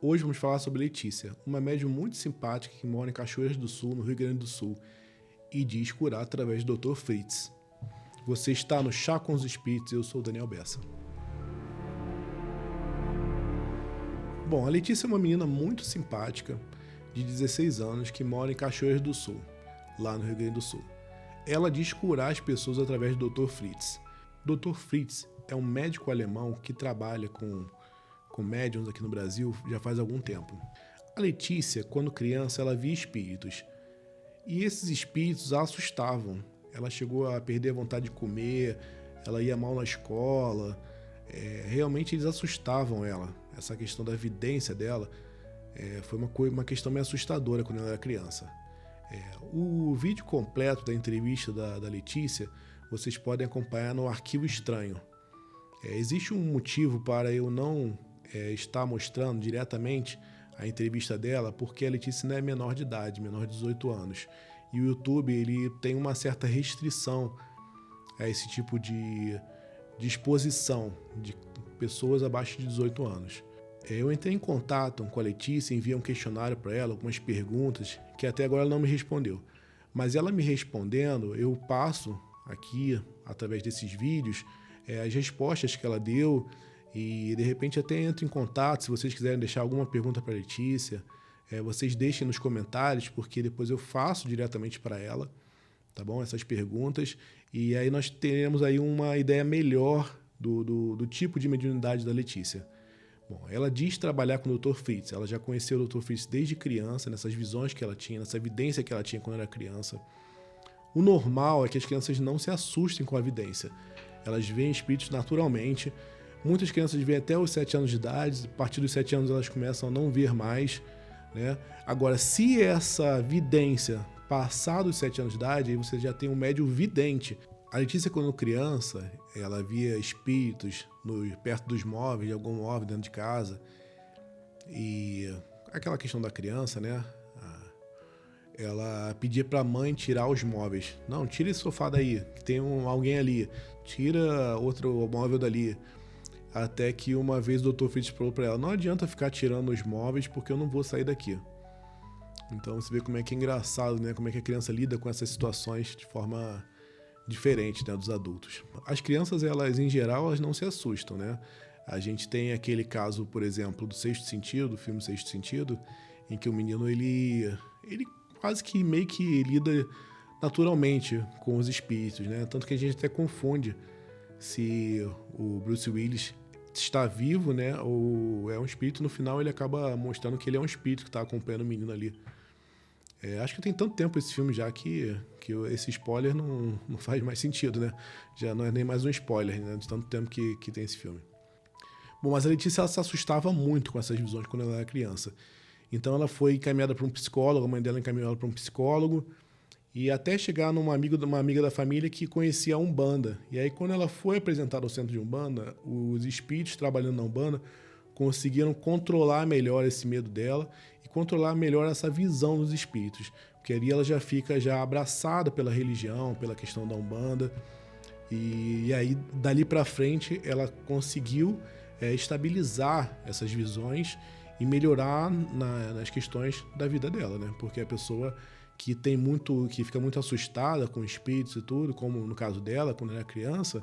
Hoje vamos falar sobre Letícia, uma médium muito simpática que mora em Cachoeiras do Sul, no Rio Grande do Sul, e diz curar através do Dr. Fritz. Você está no Chá com os Espíritos, eu sou o Daniel Bessa. Bom, a Letícia é uma menina muito simpática, de 16 anos, que mora em Cachoeiras do Sul, lá no Rio Grande do Sul. Ela diz curar as pessoas através do Dr. Fritz. Dr. Fritz é um médico alemão que trabalha com médiums aqui no Brasil já faz algum tempo. A Letícia, quando criança, ela via espíritos. E esses espíritos a assustavam. Ela chegou a perder a vontade de comer, ela ia mal na escola. Realmente eles assustavam ela. Essa questão da vidência dela foi uma questão meio assustadora quando ela era criança. O vídeo completo da entrevista da Letícia vocês podem acompanhar no Arquivo Estranho. Existe um motivo para eu não estar mostrando diretamente a entrevista dela, porque a Letícia não é menor de idade, menor de 18 anos. E o YouTube ele tem uma certa restrição a esse tipo de exposição de pessoas abaixo de 18 anos. Eu entrei em contato com a Letícia, enviei um questionário para ela, algumas perguntas, que até agora ela não me respondeu. Mas ela me respondendo, eu passo aqui, através desses vídeos, as respostas que ela deu e, de repente, até entro em contato. Se vocês quiserem deixar alguma pergunta para a Letícia, vocês deixem nos comentários, porque depois eu faço diretamente para ela, tá bom? Essas perguntas. E aí nós teremos aí uma ideia melhor do tipo de mediunidade da Letícia. Bom, ela diz trabalhar com o Dr. Fritz. Ela já conheceu o Dr. Fritz desde criança, nessas visões que ela tinha, nessa evidência que ela tinha quando era criança. O normal é que as crianças não se assustem com a evidência. Elas veem espíritos naturalmente. Muitas crianças veem até os 7 anos de idade. A partir dos 7 anos elas começam a não ver mais, né? Agora, se essa vidência passar dos 7 anos de idade, aí você já tem um médium vidente. A Letícia, quando criança, ela via espíritos perto dos móveis, de algum móvel dentro de casa. E aquela questão da criança, né? Ela pedia para a mãe tirar os móveis. Não, tira esse sofá daí, que tem alguém ali. Tira outro móvel dali. Até que uma vez o Dr. Fritz falou para ela: não adianta ficar tirando os móveis porque eu não vou sair daqui. Então você vê como é que é engraçado, né? Como é que a criança lida com essas situações de forma diferente, né, dos adultos. As crianças, elas em geral, elas não se assustam, né? A gente tem aquele caso, por exemplo, do Sexto Sentido, do filme Sexto Sentido, em que o menino ele quase que meio que lida naturalmente com os espíritos, né? Tanto que a gente até confunde se o Bruce Willis está vivo, né, ou é um espírito. No final ele acaba mostrando que ele é um espírito que está acompanhando o menino ali. Acho que tem tanto tempo esse filme já que esse spoiler não faz mais sentido, né? Já não é nem mais um spoiler, né, de tanto tempo que tem esse filme. Bom, mas a Letícia, ela se assustava muito com essas visões quando ela era criança. Então ela foi encaminhada para um psicólogo, a mãe dela encaminhou ela para um psicólogo, e até chegar numa amiga da família que conhecia a Umbanda. E aí, quando ela foi apresentada ao centro de Umbanda, os espíritos trabalhando na Umbanda conseguiram controlar melhor esse medo dela e controlar melhor essa visão dos espíritos. Porque ali ela já fica abraçada pela religião, pela questão da Umbanda. E aí, dali para frente, ela conseguiu estabilizar essas visões e melhorar nas questões da vida dela, né? Porque a pessoa que fica muito assustada com espíritos e tudo, como no caso dela, quando era criança,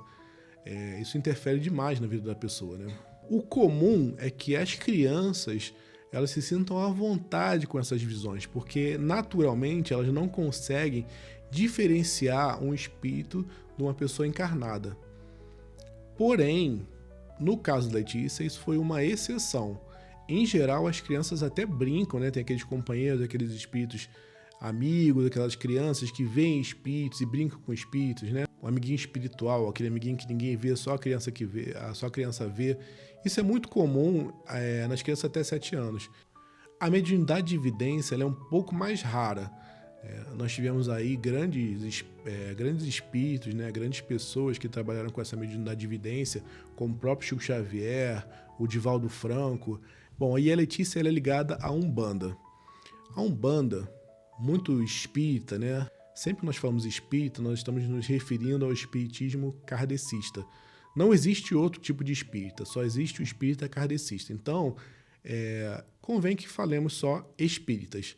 isso interfere demais na vida da pessoa, né? O comum é que as crianças, elas se sintam à vontade com essas visões, porque naturalmente elas não conseguem diferenciar um espírito de uma pessoa encarnada. Porém, no caso da Letícia, isso foi uma exceção. Em geral, as crianças até brincam, né? Tem aqueles companheiros, aqueles espíritos amigos, aquelas crianças que veem espíritos e brincam com espíritos, né? Um amiguinho espiritual, aquele amiguinho que ninguém vê, só a criança que vê, só a criança vê. Isso é muito comum nas crianças até 7 anos. A mediunidade de evidência, ela é um pouco mais rara. Nós tivemos aí grandes espíritos, né? Grandes pessoas que trabalharam com essa mediunidade de evidência, como o próprio Chico Xavier, o Divaldo Franco. Bom, aí a Letícia, ela é ligada à Umbanda. A Umbanda, muito espírita, né? Sempre que nós falamos espírita, nós estamos nos referindo ao espiritismo kardecista. Não existe outro tipo de espírita, só existe o espírita kardecista. Então, convém que falemos só espíritas.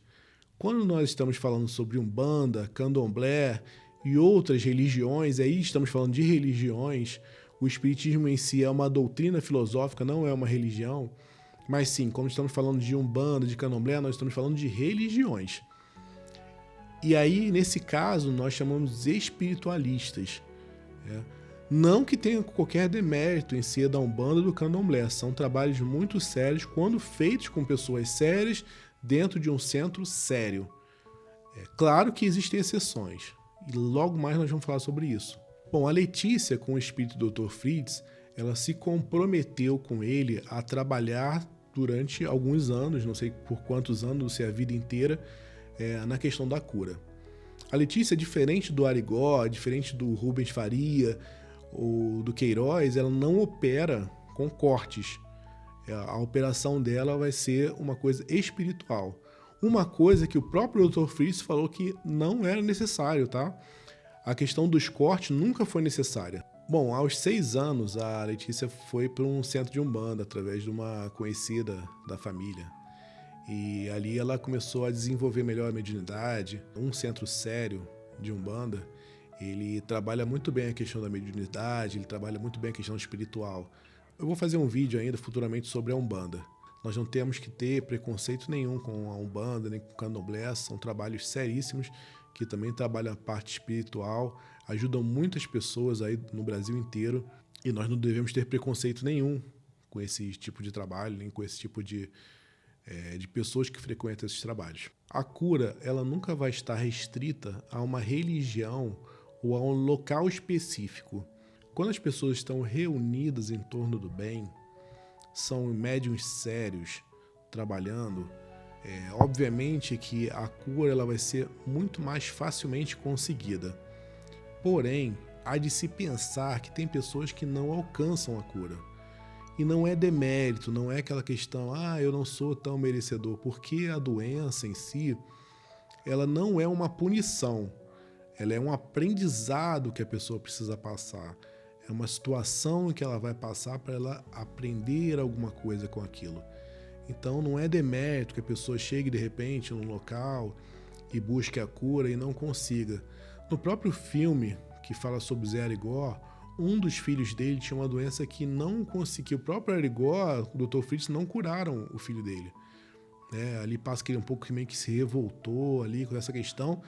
Quando nós estamos falando sobre Umbanda, Candomblé e outras religiões, aí estamos falando de religiões, o espiritismo em si é uma doutrina filosófica, não é uma religião, mas sim, quando estamos falando de Umbanda, de Candomblé, nós estamos falando de religiões. E aí, nesse caso, nós chamamos de espiritualistas. Não que tenha qualquer demérito em ser da Umbanda ou do Candomblé, são trabalhos muito sérios quando feitos com pessoas sérias dentro de um centro sério. É claro que existem exceções, e logo mais nós vamos falar sobre isso. Bom, a Letícia, com o espírito do Dr. Fritz, ela se comprometeu com ele a trabalhar durante alguns anos, não sei por quantos anos, se é a vida inteira, na questão da cura. A Letícia, diferente do Arigó, diferente do Rubens Faria ou do Queiroz, ela não opera com cortes. A operação dela vai ser uma coisa espiritual. Uma coisa que o próprio Dr. Fritz falou que não era necessário, tá? A questão dos cortes nunca foi necessária. Bom, aos 6 anos, a Letícia foi para um centro de Umbanda, através de uma conhecida da família. E ali ela começou a desenvolver melhor a mediunidade. Um centro sério de Umbanda, ele trabalha muito bem a questão da mediunidade, ele trabalha muito bem a questão espiritual. Eu vou fazer um vídeo ainda futuramente sobre a Umbanda. Nós não temos que ter preconceito nenhum com a Umbanda, nem com o Candomblé, são trabalhos seríssimos que também trabalham a parte espiritual, ajudam muitas pessoas aí no Brasil inteiro e nós não devemos ter preconceito nenhum com esse tipo de trabalho, nem com esse tipo de pessoas que frequentam esses trabalhos. A cura, ela nunca vai estar restrita a uma religião ou a um local específico. Quando as pessoas estão reunidas em torno do bem, são médiuns sérios trabalhando, obviamente que a cura ela vai ser muito mais facilmente conseguida. Porém, há de se pensar que tem pessoas que não alcançam a cura. E não é demérito, não é aquela questão, eu não sou tão merecedor, porque a doença em si, ela não é uma punição, ela é um aprendizado que a pessoa precisa passar. É uma situação que ela vai passar para ela aprender alguma coisa com aquilo. Então não é demérito que a pessoa chegue de repente num local e busque a cura e não consiga. No próprio filme que fala sobre Zé Arigó, um dos filhos dele tinha uma doença que não conseguiu. O próprio Arigó, o Dr. Fritz, não curaram o filho dele. Ali passa que ele um pouco meio que se revoltou ali com essa questão,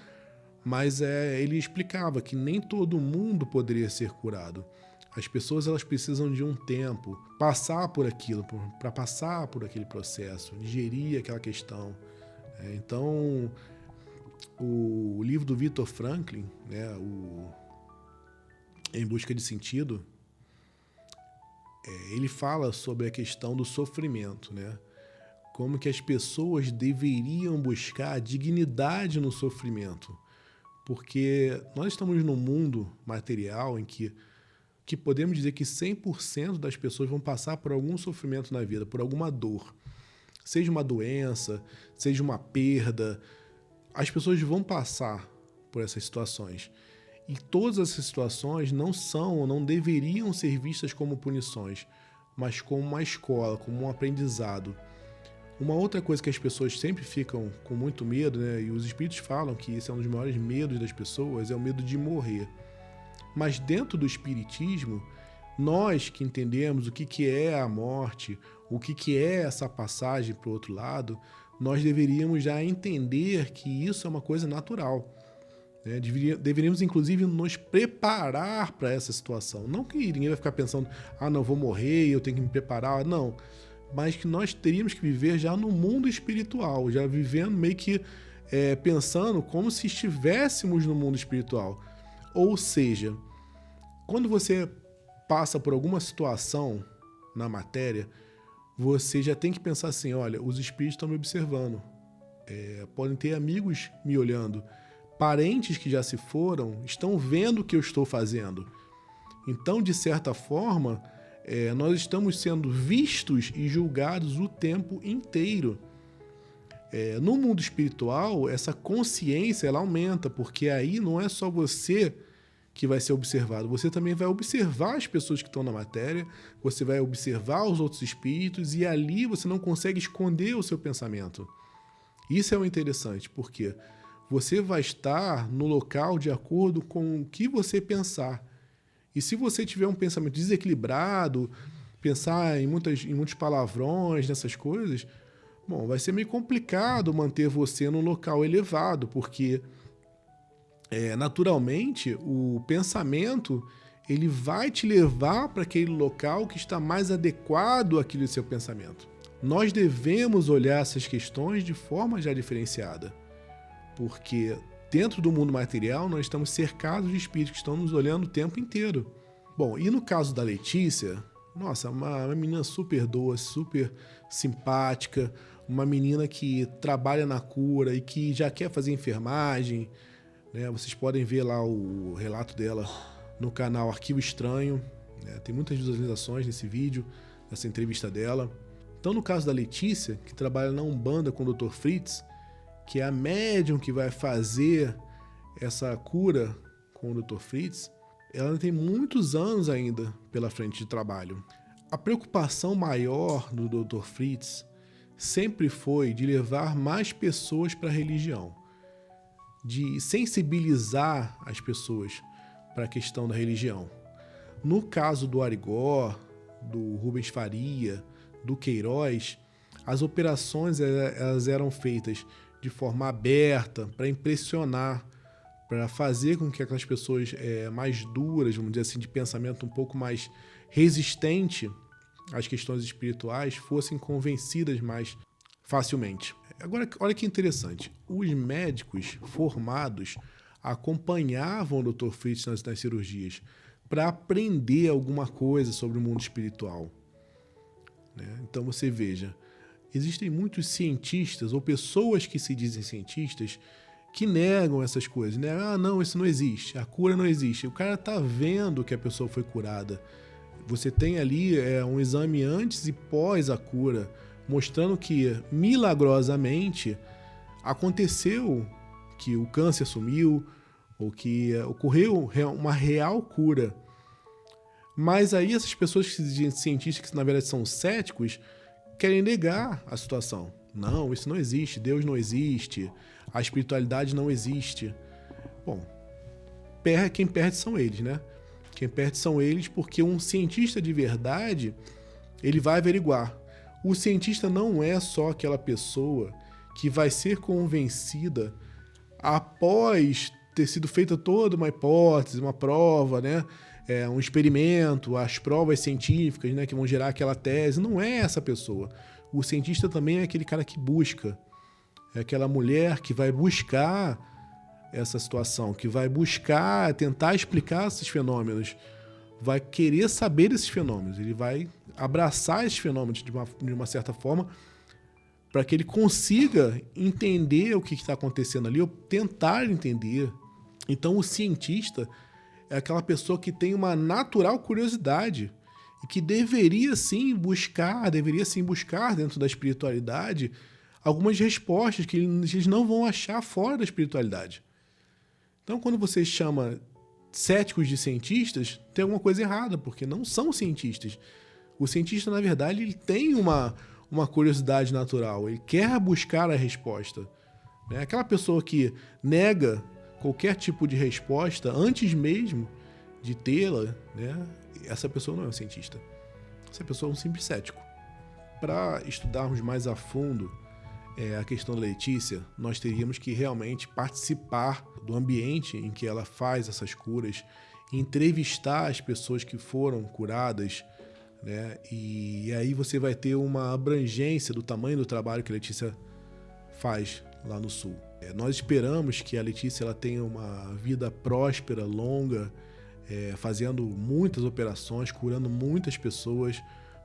mas ele explicava que nem todo mundo poderia ser curado. As pessoas elas precisam de um tempo, passar por aquilo, para passar por aquele processo, digerir aquela questão. Então, o livro do Viktor Frankl, o Em Busca de Sentido, ele fala sobre a questão do sofrimento, como que as pessoas deveriam buscar a dignidade no sofrimento, porque nós estamos num mundo material em que podemos dizer que 100% das pessoas vão passar por algum sofrimento na vida, por alguma dor. Seja uma doença, seja uma perda, as pessoas vão passar por essas situações. E todas essas situações não deveriam ser vistas como punições, mas como uma escola, como um aprendizado. Uma outra coisa que as pessoas sempre ficam com muito medo, e os espíritos falam que esse é um dos maiores medos das pessoas, é o medo de morrer. Mas dentro do espiritismo, nós que entendemos o que é a morte, o que é essa passagem para o outro lado, nós deveríamos já entender que isso é uma coisa natural. Deveríamos, inclusive, nos preparar para essa situação. Não que ninguém vai ficar pensando, não, vou morrer, eu tenho que me preparar. Não, mas que nós teríamos que viver já no mundo espiritual, já vivendo meio que pensando como se estivéssemos no mundo espiritual. Ou seja, quando você passa por alguma situação na matéria, você já tem que pensar assim, olha, os espíritos estão me observando, podem ter amigos me olhando, parentes que já se foram estão vendo o que eu estou fazendo. Então, de certa forma, nós estamos sendo vistos e julgados o tempo inteiro. No mundo espiritual, essa consciência ela aumenta, porque aí não é só você que vai ser observado. Você também vai observar as pessoas que estão na matéria, você vai observar os outros espíritos e ali você não consegue esconder o seu pensamento. Isso é o interessante, porque você vai estar no local de acordo com o que você pensar. E se você tiver um pensamento desequilibrado, pensar em muitos palavrões, nessas coisas, bom, vai ser meio complicado manter você num local elevado, porque naturalmente o pensamento ele vai te levar para aquele local que está mais adequado àquele seu pensamento. Nós devemos olhar essas questões de forma já diferenciada, porque dentro do mundo material nós estamos cercados de espíritos que estão nos olhando o tempo inteiro. Bom, e no caso da Letícia, nossa, uma menina super doce, super simpática, uma menina que trabalha na cura e que já quer fazer enfermagem, né? Vocês podem ver lá o relato dela no canal Arquivo Estranho, né? Tem muitas visualizações nesse vídeo, nessa entrevista dela. Então, no caso da Letícia, que trabalha na Umbanda com o Dr. Fritz, que é a médium que vai fazer essa cura com o Dr. Fritz, ela tem muitos anos ainda pela frente de trabalho. A preocupação maior do Dr. Fritz sempre foi de levar mais pessoas para a religião, de sensibilizar as pessoas para a questão da religião. No caso do Arigó, do Rubens Faria, do Queiroz, as operações elas eram feitas de forma aberta para impressionar, para fazer com que aquelas pessoas mais duras, vamos dizer assim, de pensamento um pouco mais resistente às questões espirituais, fossem convencidas mais facilmente. Agora, olha que interessante, os médicos formados acompanhavam o Dr. Fritz nas cirurgias para aprender alguma coisa sobre o mundo espiritual, né? Então você veja, existem muitos cientistas ou pessoas que se dizem cientistas que negam essas coisas, né? Ah, não, isso não existe, a cura não existe. O cara tá vendo que a pessoa foi curada. Você tem ali um exame antes e pós a cura, mostrando que, milagrosamente, aconteceu que o câncer sumiu, ou que ocorreu uma real cura. Mas aí essas pessoas que se dizem cientistas, que na verdade são céticos, querem negar a situação. Não, isso não existe, Deus não existe, a espiritualidade não existe. Bom, quem perde são eles, né? Quem perde são eles porque um cientista de verdade, ele vai averiguar. O cientista não é só aquela pessoa que vai ser convencida após ter sido feita toda uma hipótese, uma prova, né? Um experimento, as provas científicas, né, que vão gerar aquela tese. Não é essa pessoa. O cientista também é aquele cara que busca. É aquela mulher que vai buscar essa situação, que vai buscar, tentar explicar esses fenômenos, vai querer saber desses fenômenos, ele vai abraçar esses fenômenos de uma certa forma para que ele consiga entender o que está acontecendo ali, ou tentar entender. Então o cientista é aquela pessoa que tem uma natural curiosidade e que deveria sim buscar dentro da espiritualidade algumas respostas que eles não vão achar fora da espiritualidade. Então, quando você chama céticos de cientistas, tem alguma coisa errada, porque não são cientistas. O cientista, na verdade, ele tem uma curiosidade natural, ele quer buscar a resposta, né? Aquela pessoa que nega qualquer tipo de resposta antes mesmo de tê-la, né? Essa pessoa não é um cientista. Essa pessoa é um simples cético. Para estudarmos mais a fundo a questão da Letícia, nós teríamos que realmente participar do ambiente em que ela faz essas curas, entrevistar as pessoas que foram curadas, né? E aí você vai ter uma abrangência do tamanho do trabalho que a Letícia faz lá no Sul. Nós esperamos que a Letícia ela tenha uma vida próspera, longa, fazendo muitas operações, curando muitas pessoas,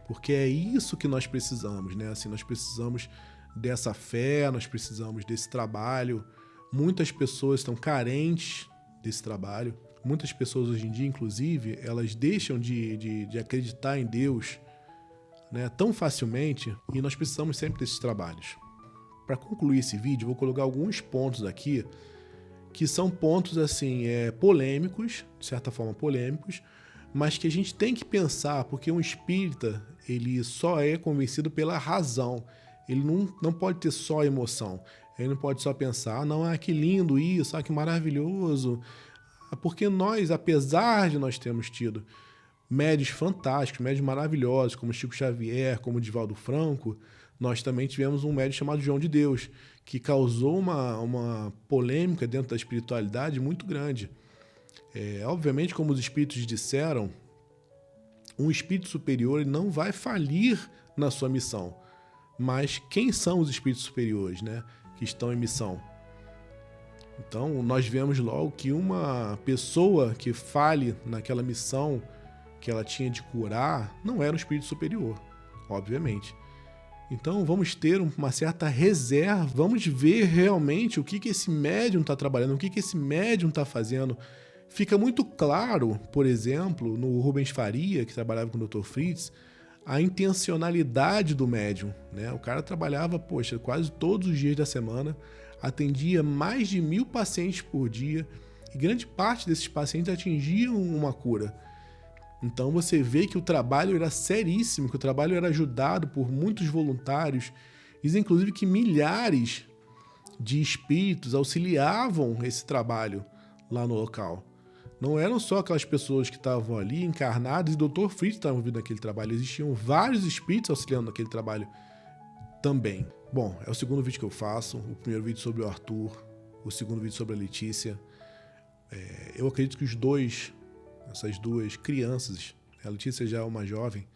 porque é isso que nós precisamos, né? Assim, nós precisamos dessa fé, nós precisamos desse trabalho. Muitas pessoas estão carentes desse trabalho. Muitas pessoas hoje em dia, inclusive, elas deixam de acreditar em Deus, né, tão facilmente, e nós precisamos sempre desses trabalhos. Para concluir esse vídeo, vou colocar alguns pontos aqui que são pontos assim polêmicos, de certa forma polêmicos, mas que a gente tem que pensar, porque um espírita ele só é convencido pela razão, ele não pode ter só emoção, ele não pode só pensar, que lindo isso, que maravilhoso, porque nós, apesar de nós termos tido médios fantásticos, médios maravilhosos, como Chico Xavier, como Divaldo Franco, nós também tivemos um médium chamado João de Deus, que causou uma polêmica dentro da espiritualidade muito grande. Obviamente, como os espíritos disseram, um espírito superior ele não vai falir na sua missão. Mas quem são os espíritos superiores, né, que estão em missão? Então, nós vemos logo que uma pessoa que fale naquela missão que ela tinha de curar não era um espírito superior, obviamente. Então, vamos ter uma certa reserva, vamos ver realmente o que esse médium está trabalhando, o que esse médium está fazendo. Fica muito claro, por exemplo, no Rubens Faria, que trabalhava com o Dr. Fritz, a intencionalidade do médium, né? O cara trabalhava, quase todos os dias da semana, atendia mais de 1000 pacientes por dia, e grande parte desses pacientes atingiam uma cura. Então você vê que o trabalho era seríssimo, que o trabalho era ajudado por muitos voluntários, diz inclusive que milhares de espíritos auxiliavam esse trabalho lá no local. Não eram só aquelas pessoas que estavam ali encarnadas, e o Dr. Fritz estava envolvido naquele trabalho, existiam vários espíritos auxiliando naquele trabalho também. Bom, é o segundo vídeo que eu faço, o primeiro vídeo sobre o Arthur, o segundo vídeo sobre a Letícia. Eu acredito que essas duas crianças, a Letícia já é uma jovem,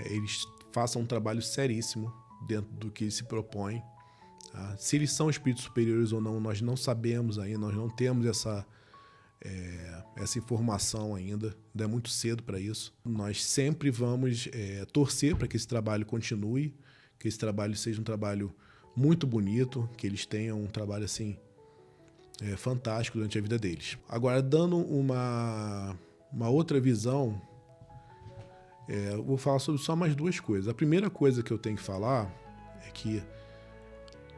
eles façam um trabalho seríssimo dentro do que eles se propõem. Tá? Se eles são espíritos superiores ou não, nós não sabemos ainda, nós não temos essa informação ainda é muito cedo para isso. Nós sempre vamos torcer para que esse trabalho continue, que esse trabalho seja um trabalho muito bonito, que eles tenham um trabalho assim fantástico durante a vida deles. Agora, dando uma outra visão, eu vou falar sobre só mais duas coisas. A primeira coisa que eu tenho que falar é que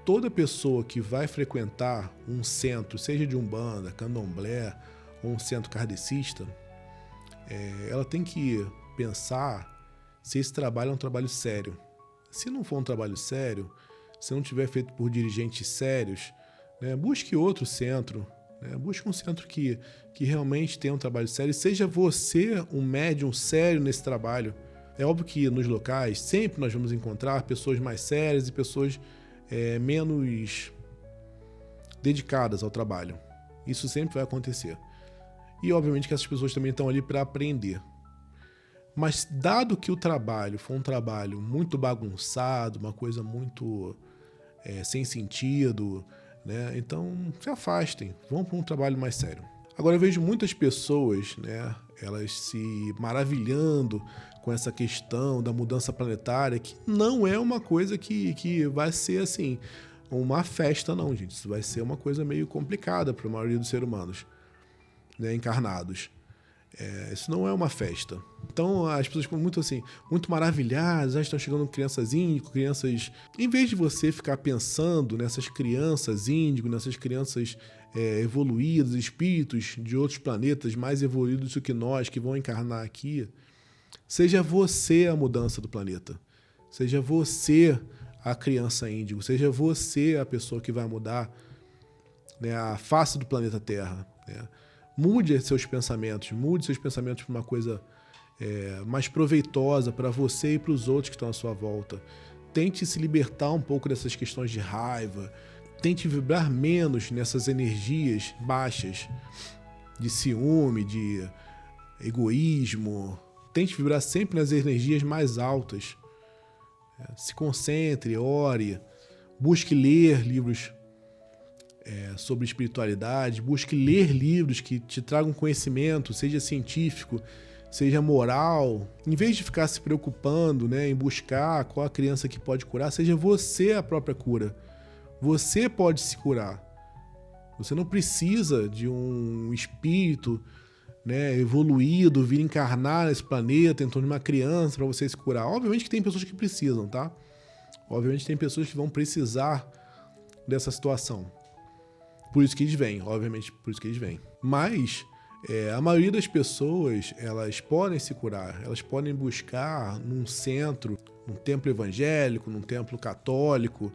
toda pessoa que vai frequentar um centro, seja de Umbanda, Candomblé ou um centro kardecista, ela tem que pensar se esse trabalho é um trabalho sério. Se não for um trabalho sério, se não tiver feito por dirigentes sérios, busque outro centro, busque um centro que realmente tenha um trabalho sério, seja você um médium sério nesse trabalho. É óbvio que nos locais sempre nós vamos encontrar pessoas mais sérias e pessoas menos dedicadas ao trabalho. Isso sempre vai acontecer. E obviamente que essas pessoas também estão ali para aprender. Mas dado que o trabalho foi um trabalho muito bagunçado, uma coisa muito sem sentido, então se afastem, vão para um trabalho mais sério. Agora eu vejo muitas pessoas, elas se maravilhando com essa questão da mudança planetária, que não é uma coisa que vai ser assim, uma festa não, gente. Isso vai ser uma coisa meio complicada para a maioria dos seres humanos, encarnados. Isso não é uma festa. Então as pessoas ficam muito maravilhadas, estão chegando crianças índigo, crianças... Em vez de você ficar pensando nessas crianças índigo, nessas crianças evoluídas, espíritos de outros planetas mais evoluídos do que nós, que vão encarnar aqui, seja você a mudança do planeta. Seja você a criança índigo, seja você a pessoa que vai mudar a face do planeta Terra. Mude seus pensamentos para uma coisa mais proveitosa para você e para os outros que estão à sua volta. Tente se libertar um pouco dessas questões de raiva, tente vibrar menos nessas energias baixas de ciúme, de egoísmo. Tente vibrar sempre nas energias mais altas. Se concentre, ore, busque ler livros sobre espiritualidade, busque ler livros que te tragam conhecimento, seja científico, seja moral. Em vez de ficar se preocupando em buscar qual a criança que pode curar, seja você a própria cura. Você pode se curar. Você não precisa de um espírito evoluído vir encarnar nesse planeta em torno de uma criança para você se curar. Obviamente que tem pessoas que precisam, tá? Obviamente tem pessoas que vão precisar dessa situação. Por isso que eles vêm, obviamente, por isso que eles vêm. Mas a maioria das pessoas, elas podem se curar, elas podem buscar num centro, num templo evangélico, num templo católico,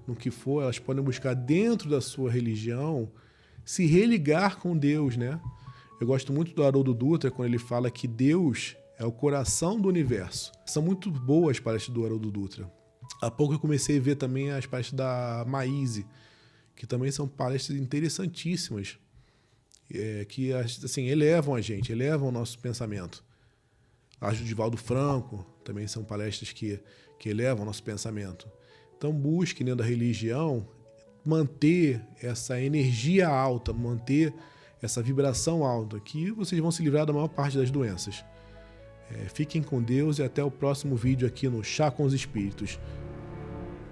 no que for, elas podem buscar dentro da sua religião se religar com Deus, né? Eu gosto muito do Haroldo Dutra quando ele fala que Deus é o coração do universo. São muito boas as palestras do Haroldo Dutra. Há pouco eu comecei a ver também as palestras da Maíse, que também são palestras interessantíssimas, que assim, elevam a gente, elevam o nosso pensamento. A do Divaldo Franco também são palestras que elevam o nosso pensamento. Então busque dentro da religião manter essa energia alta, manter essa vibração alta, que vocês vão se livrar da maior parte das doenças. Fiquem com Deus e até o próximo vídeo aqui no Chá com os Espíritos.